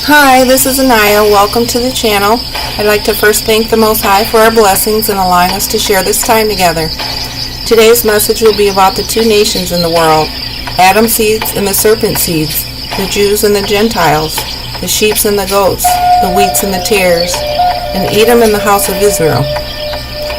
Hi, this is Anaya. Welcome to the channel. I'd like to first thank the Most High for our blessings and allowing us to share this time together. Today's message will be about the two nations in the world, Adam's seeds and the serpent seeds, the Jews and the Gentiles, the sheep and the goats, the wheats and the tares, and Edom and the house of Israel.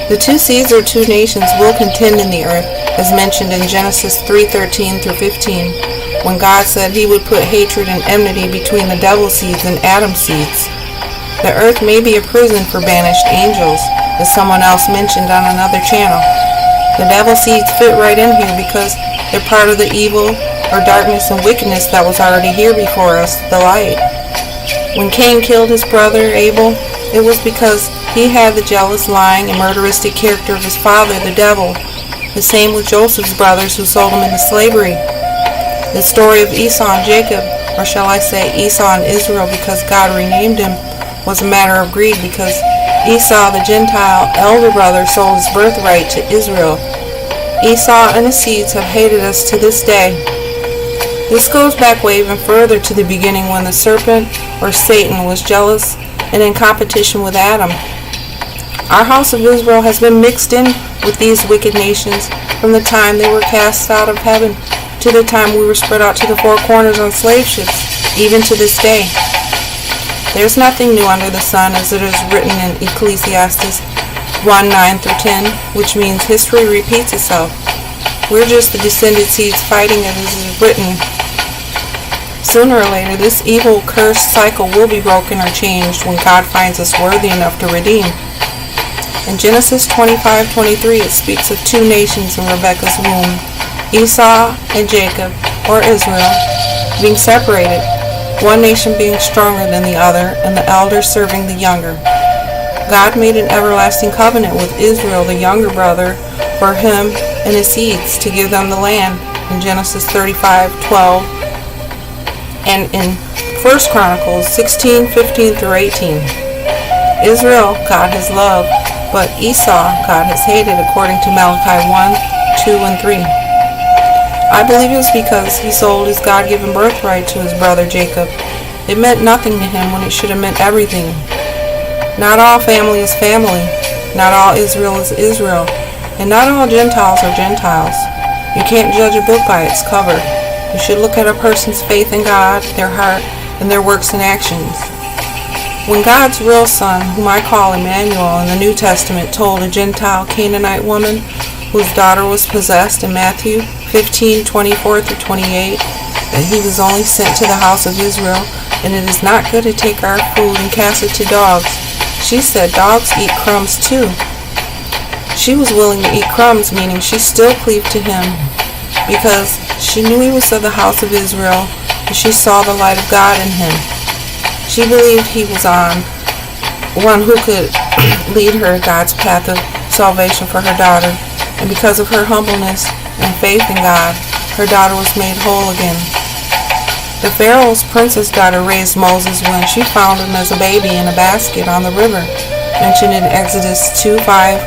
The two seeds or two nations will contend in the earth, as mentioned in Genesis 3:13 through 15, when God said he would put hatred and enmity between the devil's seeds and Adam's seeds. The earth may be a prison for banished angels, as someone else mentioned on another channel. The devil's seeds fit right in here because they're part of the evil or darkness and wickedness that was already here before us, the light. When Cain killed his brother Abel, it was because he had the jealous, lying, and murderistic character of his father, the devil. The same with Joseph's brothers who sold him into slavery. The story of Esau and Jacob, or shall I say Esau and Israel because God renamed him, was a matter of greed because Esau, the Gentile elder brother, sold his birthright to Israel. Esau and his seeds have hated us to this day. This goes back way even further to the beginning when the serpent, or Satan, was jealous and in competition with Adam. Our house of Israel has been mixed in with these wicked nations from the time they were cast out of heaven to the time we were spread out to the four corners on slave ships, even to this day. There's nothing new under the sun, as it is written in Ecclesiastes 1:9 through 10, which means history repeats itself. We're just the descended seeds fighting as it is written. Sooner or later, this evil cursed cycle will be broken or changed when God finds us worthy enough to redeem. In Genesis 25:23, it speaks of two nations in Rebekah's womb, Esau and Jacob, or Israel, being separated, one nation being stronger than the other, and the elder serving the younger. God made an everlasting covenant with Israel, the younger brother, for him and his seeds, to give them the land, in Genesis 35:12, and in 1 Chronicles 16:15 through 18. Israel God has loved, but Esau God has hated, according to Malachi 1:2 and 3. I believe it was because he sold his God-given birthright to his brother Jacob. It meant nothing to him when it should have meant everything. Not all family is family. Not all Israel is Israel. And not all Gentiles are Gentiles. You can't judge a book by its cover. You should look at a person's faith in God, their heart, and their works and actions. When God's real Son, whom I call Emmanuel in the New Testament, told a Gentile Canaanite woman whose daughter was possessed in Matthew 15:24 through 28 that he was only sent to the house of Israel, and it is not good to take our food and cast it to dogs, she said dogs eat crumbs too. She was willing to eat crumbs, meaning she still cleaved to him because she knew he was of the house of Israel, and she saw the light of God in him. She believed he was on one who could lead her God's path of salvation for her daughter, and because of her humbleness and faith in God, her daughter was made whole again. The Pharaoh's princess daughter raised Moses when she found him as a baby in a basket on the river, mentioned in Exodus 2:5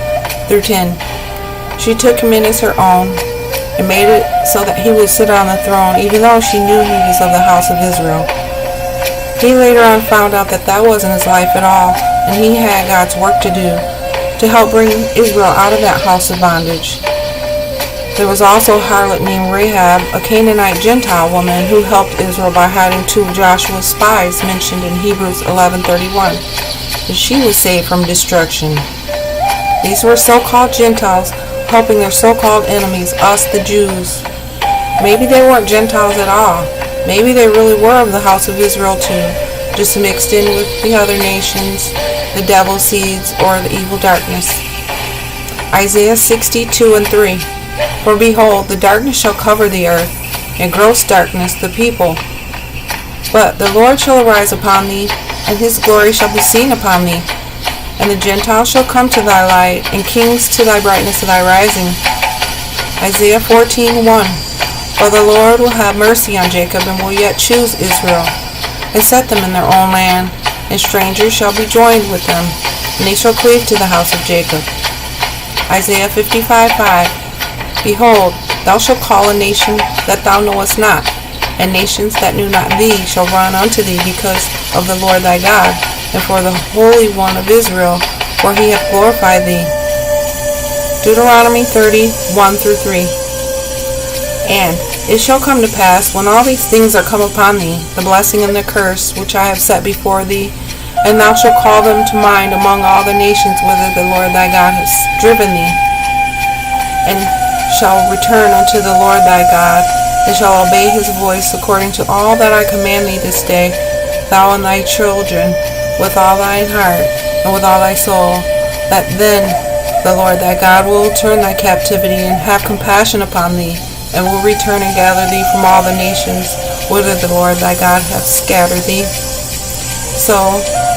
through 10. She took him in as her own and made it so that he would sit on the throne, even though she knew he was of the house of Israel. He later on found out that that wasn't his life at all, and he had God's work to do to help bring Israel out of that house of bondage. There was also a harlot named Rahab, a Canaanite Gentile woman who helped Israel by hiding two of Joshua's spies mentioned in Hebrews 11:31, and she was saved from destruction. These were so-called Gentiles helping their so-called enemies, us the Jews. Maybe they weren't Gentiles at all. Maybe they really were of the house of Israel too, just mixed in with the other nations, the devil's seeds, or the evil darkness. Isaiah 62:3. For behold, the darkness shall cover the earth, and gross darkness the people. But the Lord shall arise upon thee, and his glory shall be seen upon thee. And the Gentiles shall come to thy light, and kings to thy brightness of thy rising. Isaiah 14:1. For the Lord will have mercy on Jacob, and will yet choose Israel, and set them in their own land, and strangers shall be joined with them, and they shall cleave to the house of Jacob. Isaiah 55:5. Behold, thou shalt call a nation that thou knowest not, and nations that knew not thee shall run unto thee because of the Lord thy God, and for the Holy One of Israel, for he hath glorified thee. Deuteronomy 30:1-3. And it shall come to pass, when all these things are come upon thee, the blessing and the curse which I have set before thee, and thou shalt call them to mind among all the nations whither the Lord thy God hath driven thee, and shall return unto the Lord thy God, and shall obey his voice according to all that I command thee this day, thou and thy children, with all thine heart, and with all thy soul, that then the Lord thy God will turn thy captivity, and have compassion upon thee, and will return and gather thee from all the nations whither the Lord thy God hath scattered thee. So,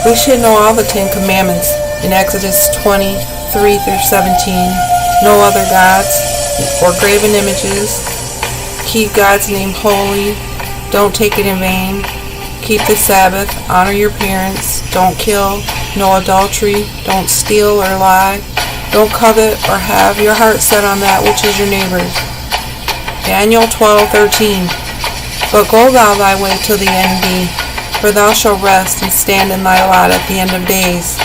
we should know all the 10 Commandments in Exodus 20:3-17. No other gods or graven images. Keep God's name holy. Don't take it in vain. Keep the Sabbath. Honor your parents. Don't kill. No adultery. Don't steal or lie. Don't covet or have your heart set on that which is your neighbor's. Daniel 12:13. But go thou thy way till the end be, for thou shalt rest and stand in thy lot at the end of days.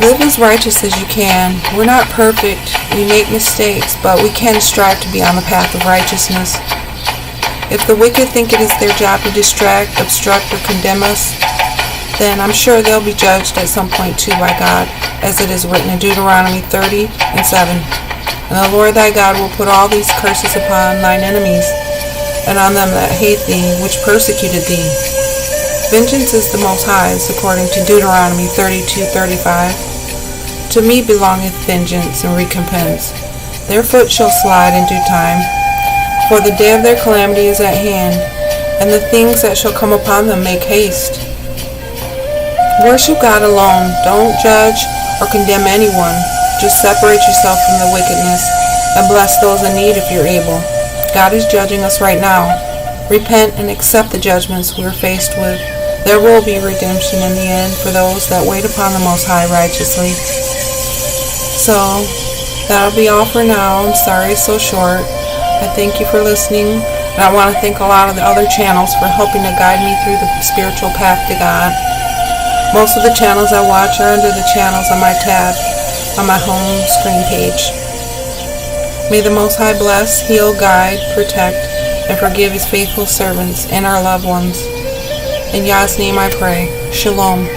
Live as righteous as you can. We're not perfect. We make mistakes, but we can strive to be on the path of righteousness. If the wicked think it is their job to distract, obstruct, or condemn us, then I'm sure they'll be judged at some point too by God, as it is written in Deuteronomy 30:7. And the Lord thy God will put all these curses upon thine enemies, and on them that hate thee, which persecuted thee. Vengeance is the Most High's, according to Deuteronomy 32:35. To me belongeth vengeance and recompense. Their foot shall slide in due time, for the day of their calamity is at hand, and the things that shall come upon them make haste. Worship God alone. Don't judge or condemn anyone. Just separate yourself from the wickedness and bless those in need if you're able. God is judging us right now. Repent and accept the judgments we're faced with. There will be redemption in the end for those that wait upon the Most High righteously. So, that'll be all for now. I'm sorry it's so short. I thank you for listening, and I want to thank a lot of the other channels for helping to guide me through the spiritual path to God. Most of the channels I watch are under the channels on my tab on my home screen page. May the Most High bless, heal, guide, protect, and forgive his faithful servants and our loved ones. In Yah's name I pray. Shalom.